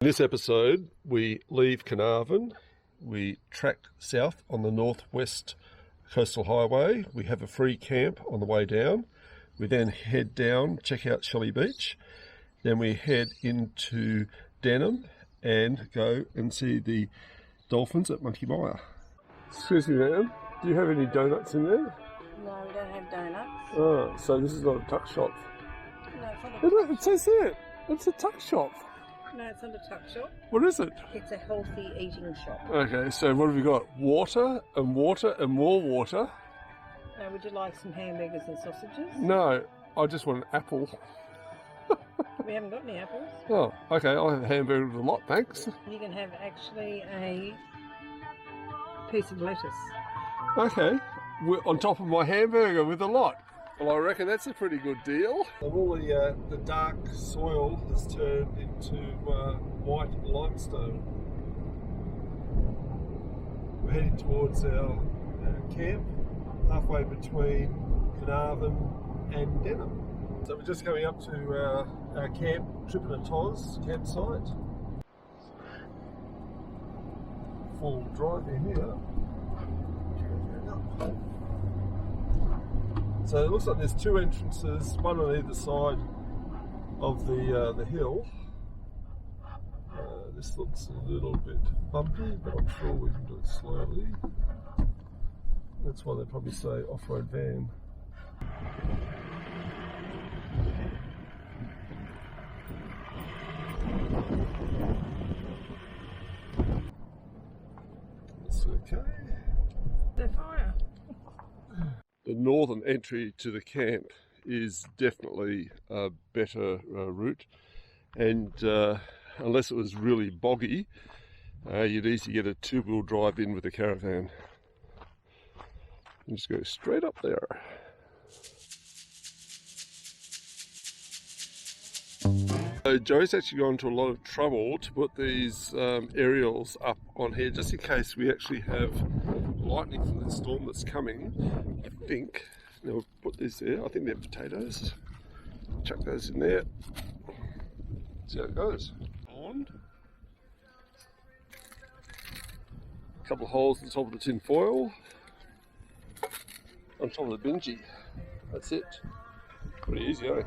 In this episode, we leave Carnarvon, we track south on the northwest coastal highway, we have a free camp on the way down, we then head down, check out Shelly Beach, then we head into Denham and go and see the Dolphins at Monkey Mire. Excuse me, ma'am, do you have any donuts in there? No, we don't have donuts. Oh, so this is not a tuck shop. No, it's not a It says there, it's a tuck shop. No, it's not a tuck shop. What is it? It's a healthy eating shop. Okay, so what have we got? Water and water and more water. Now, would you like some hamburgers and sausages? No, I just want an apple. We haven't got any apples. Oh, okay, I'll have a hamburger with a lot, thanks. You can have actually a piece of lettuce. Okay, we're on top of my hamburger with a lot. Well, I reckon that's a pretty good deal. All the dark soil has turned into white limestone. We're heading towards our camp, halfway between Carnarvon and Denham. So we're just coming up to our camp, Trip and a Toz campsite. Full drive in here. So it looks like there's two entrances, one on either side of the hill. This looks a little bit bumpy, but I'm sure we can do it slowly. That's why they probably say off-road van. That's okay. They're fire. The northern entry to the camp is definitely a better route, and unless it was really boggy, you'd easily get a two-wheel drive in with a caravan. And just go straight up there. So Joe's actually gone to a lot of trouble to put these aerials up on here, just in case we actually have lightning from the storm that's coming. I think, now we'll put these there, I think they're potatoes. Chuck those in there. See how it goes. On. A couple of holes on top of the tin foil. On top of the bingee. That's it. Pretty easy, eh?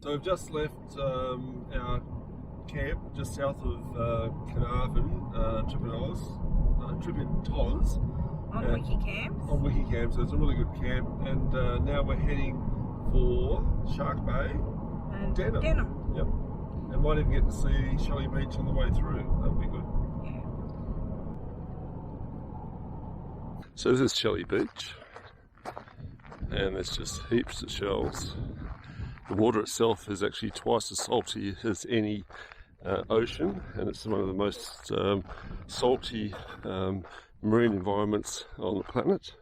So we've just left our camp just south of Carnarvon, Trip and Toz. On Wiki Camps? On Wiki Camps, so it's a really good camp. And now we're heading for Shark Bay and Denham. Yep. And might even get to see Shelly Beach on the way through. That'll be good. Yeah. So this is Shelly Beach. And there's just heaps of shells. The water itself is actually twice as salty as any ocean, and it's one of the most salty marine environments on the planet.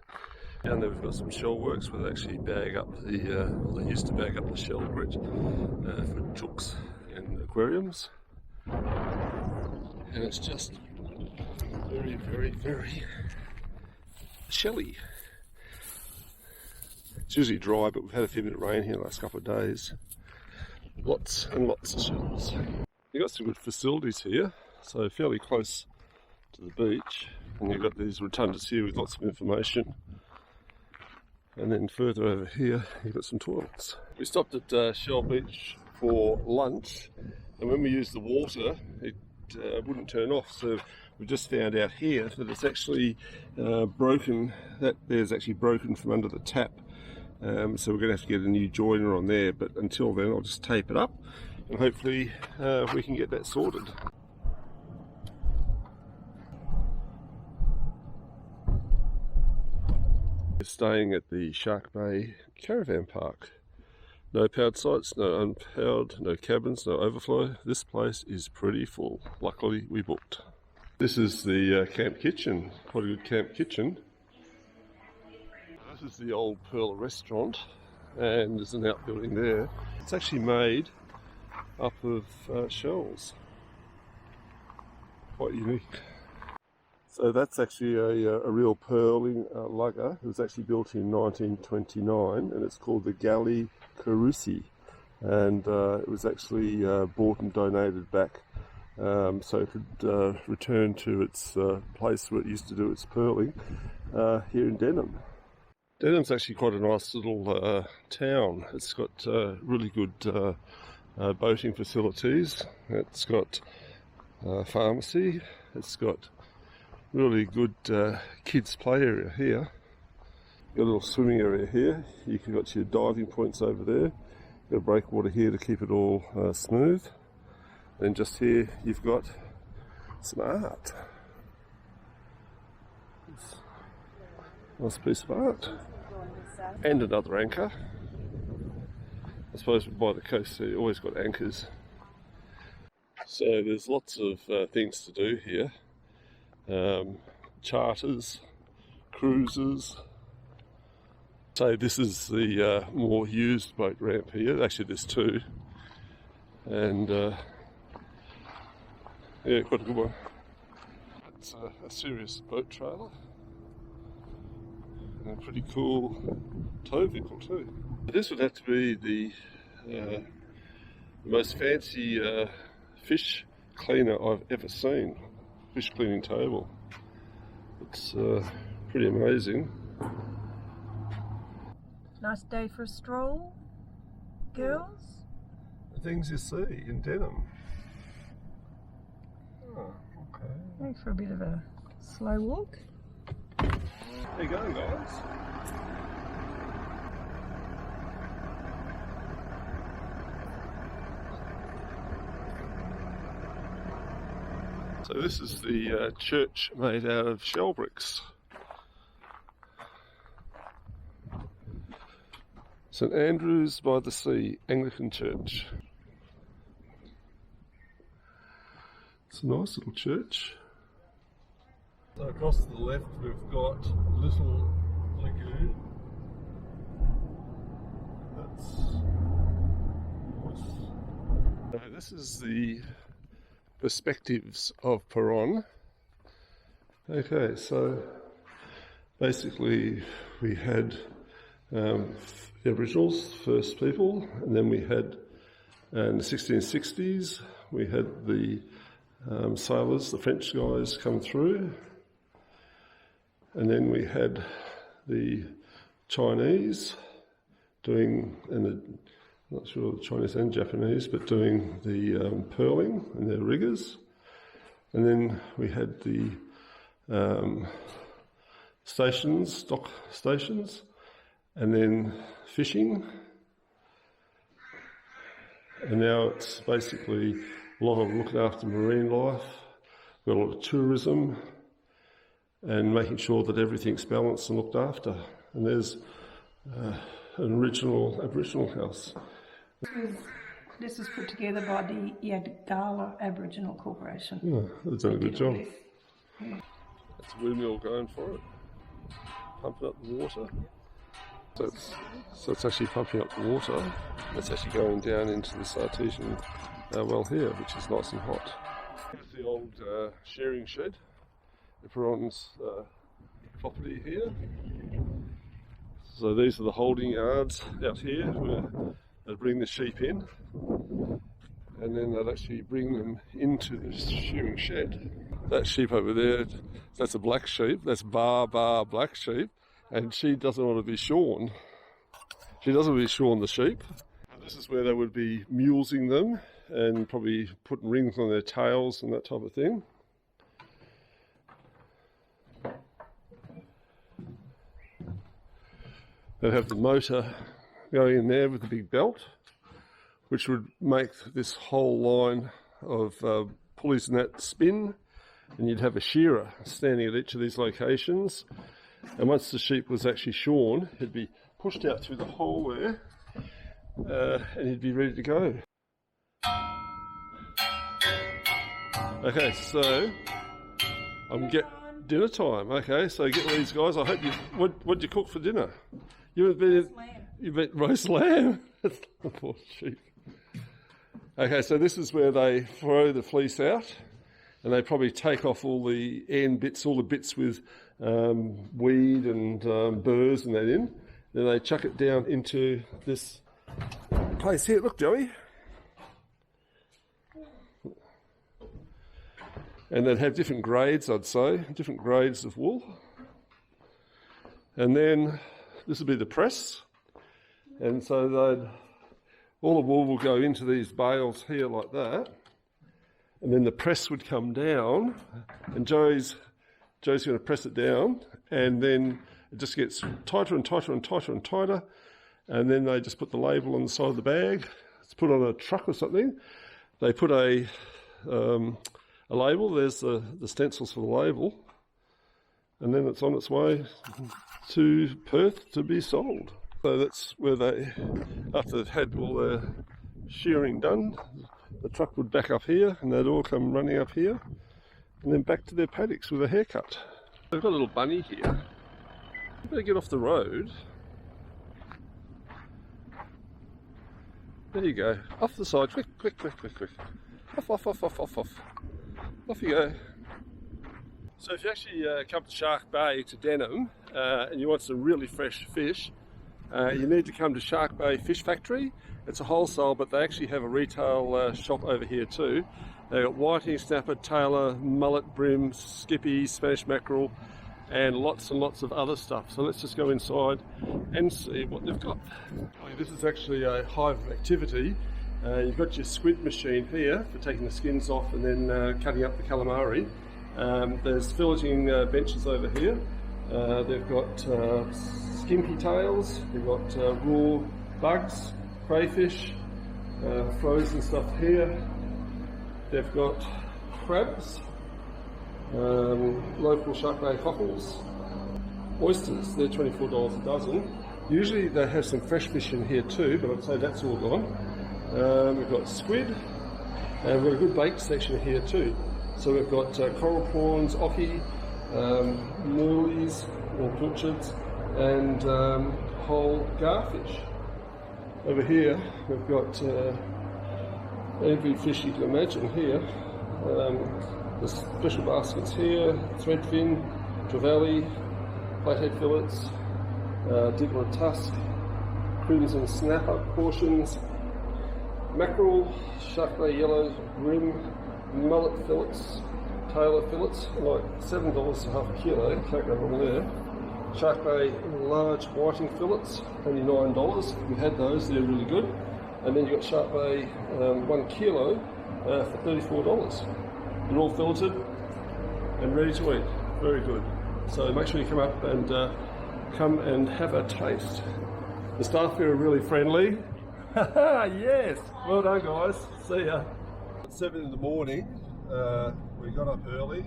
Down there we've got some shell works where they actually bag up they used to bag up the shell grit for chooks and aquariums. And it's just very, very, very shelly. It's usually dry, but we've had a fair bit of rain here the last couple of days. Lots and lots of shells. You've got some good facilities here, so fairly close to the beach. And you've got these rotundas here with lots of information. And then further over here, you've got some toilets. We stopped at Shell Beach for lunch, and when we used the water, it wouldn't turn off. So we just found out here that it's actually broken, that there's actually broken from under the tap. So we're going to have to get a new joiner on there, but until then I'll just tape it up and hopefully we can get that sorted. We're staying at the Shark Bay Caravan Park. No powered sites, no unpowered, no cabins, no overflow. This place is pretty full. Luckily we booked. This is the camp kitchen, quite a good camp kitchen. This is the old Pearl restaurant, and there's an outbuilding there. It's actually made up of shells. Quite unique. So that's actually a real pearling lugger. It was actually built in 1929 and it's called the Galley Carusi. And it was actually bought and donated back so it could return to its place where it used to do its pearling here in Denham. Denham's actually quite a nice little town. It's got really good boating facilities. It's got pharmacy. It's got really good kids play area here. Got a little swimming area here. You've got your diving points over there. Got a breakwater here to keep it all smooth. And just here you've got some art. It's a nice piece of art. And another anchor. I suppose by the coast you always got anchors. So there's lots of things to do here. Charters, cruises. So this is the more used boat ramp here. Actually there's two. And yeah, quite a good one. It's a serious boat trailer. And a pretty cool tow vehicle too. This would have to be the most fancy fish cleaner I've ever seen. Fish cleaning table. It's pretty amazing. Nice day for a stroll, girls. The things you see in Denham. Oh, okay. Maybe for a bit of a slow walk. How you going, guys? So this is the church made out of shell bricks. St Andrew's by the Sea Anglican Church. It's a nice little church. So across to the left we've got Little Lagoon. That's nice. So this is the perspectives of Peron. Okay, so basically we had the Aboriginals, first people, and then we had in the 1660s we had the sailors, the French guys come through, and then we had the Chinese doing, and I'm not sure the Chinese and Japanese, but doing the pearling and their riggers, and then we had the stations, dock stations, and then fishing, and now it's basically a lot of looking after marine life, got a lot of tourism, and making sure that everything's balanced and looked after. And there's an original Aboriginal house. This was put together by the Yadgala Aboriginal Corporation. Yeah, they've done a good job. Yeah. That's a windmill going for it, pumping up the water. So it's actually pumping up the water. It's actually going down into this artesian well here, which is nice and hot. Here's the old shearing shed, the Peron's property here. So these are the holding yards out here where they bring the sheep in, and then they'll actually bring them into the shearing shed. That sheep over there, that's a black sheep, that's bar black sheep, and she doesn't want to be shorn. She doesn't want to be shorn, the sheep. And this is where they would be mulesing them and probably putting rings on their tails and that type of thing. They'd have the motor going in there with the big belt, which would make this whole line of pulleys and that spin, and you'd have a shearer standing at each of these locations, and once the sheep was actually shorn, it'd be pushed out through the hole there, and he'd be ready to go. Okay, so I'm dinner time. Okay, so get these guys. I hope you. What'd you cook for dinner? You haven't been Roast lamb. You've been roast lamb. That's not poor sheep. Okay, so this is where they throw the fleece out, and they probably take off all the end bits, all the bits with weed and burrs and that in. Then they chuck it down into this place here. Look, Joey. And they'd have different grades, I'd say, different grades of wool. And then this would be the press. And so all the wool will go into these bales here like that. And then the press would come down, and Joe's going to press it down, and then it just gets tighter and tighter and tighter and tighter. And then they just put the label on the side of the bag. It's put on a truck or something. They put a label. There's the stencils for the label. And then it's on its way to Perth to be sold. So that's where they, after they've had all their shearing done, the truck would back up here, and they'd all come running up here, and then back to their paddocks with a haircut. They've got a little bunny here. You better get off the road. There you go. Off the side. Quick, quick, quick, quick, quick. Off, off, off, off, off, off. Off you go. So if you actually come to Shark Bay to Denham and you want some really fresh fish, you need to come to Shark Bay Fish Factory. It's a wholesale, but they actually have a retail shop over here too. They've got whiting, snapper, tailor, mullet, brim, skippy, Spanish mackerel, and lots of other stuff. So let's just go inside and see what they've got. This is actually a hive of activity. You've got your squid machine here for taking the skins off and then cutting up the calamari. There's filleting benches over here. They've got skimpy tails, they've got raw bugs, crayfish, frozen stuff here. They've got crabs, local Shark Bay cockles, oysters, they're $24 a dozen. Usually they have some fresh fish in here too, but I'd say that's all gone. We've got squid, and we've got a good baked section here too. So we've got coral prawns, oki, moolies or pilchards, and whole garfish. Over here we've got every fish you can imagine here. The special baskets here, threadfin, trevally, flathead fillets, diggler tusk, crimson snapper portions, mackerel, Shark Bay yellow, rim, mullet fillets, tailor fillets, like $7 a half a kilo, can't go wrong there. Shark Bay large whiting fillets, only $9. We've had those, they're really good. And then you've got Shark Bay 1 kilo for $34. They're all filleted and ready to eat, very good. So make sure you come up and have a taste. The staff here are really friendly. Yes, well done guys, see ya. At 7 in the morning, we got up early.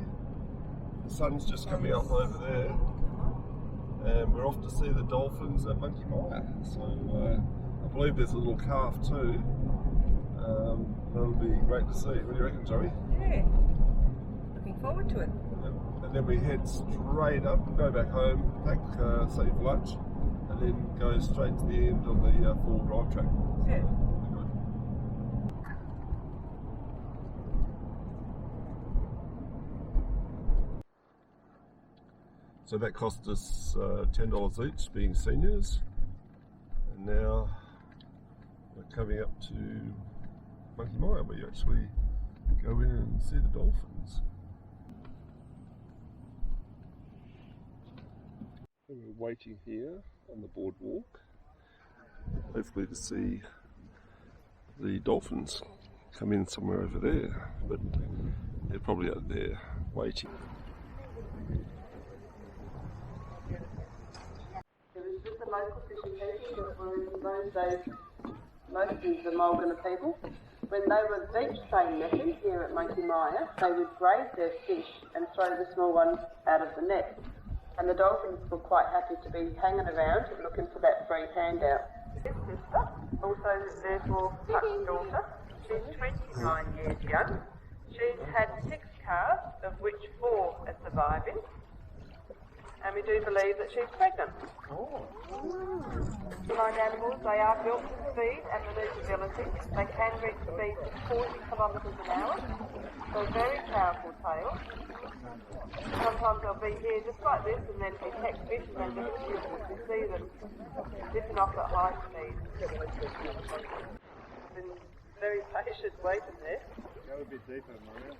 The sun's just coming up over there, and we're off to see the dolphins at Monkey Mire. So I believe there's a little calf too. That'll be great to see. What do you reckon, Joey? Yeah, looking forward to it. And then we head straight up, go back home, pack something for lunch, and then go straight to the end on the full drive track. Yeah. Good. So that cost us $10 each, being seniors, and now we're coming up to Monkey Mire, where you actually go in and see the dolphins. And we're waiting here on the boardwalk, hopefully to see the dolphins come in somewhere over there, but they're probably out there waiting. It was just the local fishing people that were in those days, most of the Mulgana people. When they were beach train method here at Monkey Mire, they would grade their fish and throw the small ones out of the net. And the dolphins were quite happy to be hanging around looking for that free handout. His sister, also therefore Puck's daughter, she's 29 years young. She's had 6 calves, of which 4 are surviving. and we do believe that she's pregnant. Feline animals, they are built for speed and manoeuvrability. They can reach speeds of 40 kilometres an hour, so very powerful tails. Sometimes they'll be here just like this and then detect fish and then just you see them lifting off at high speed. Been very patient waiting there. Go a bit deeper, Maria.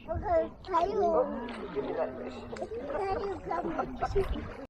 Okay, tail. Give me that fish. Tail come.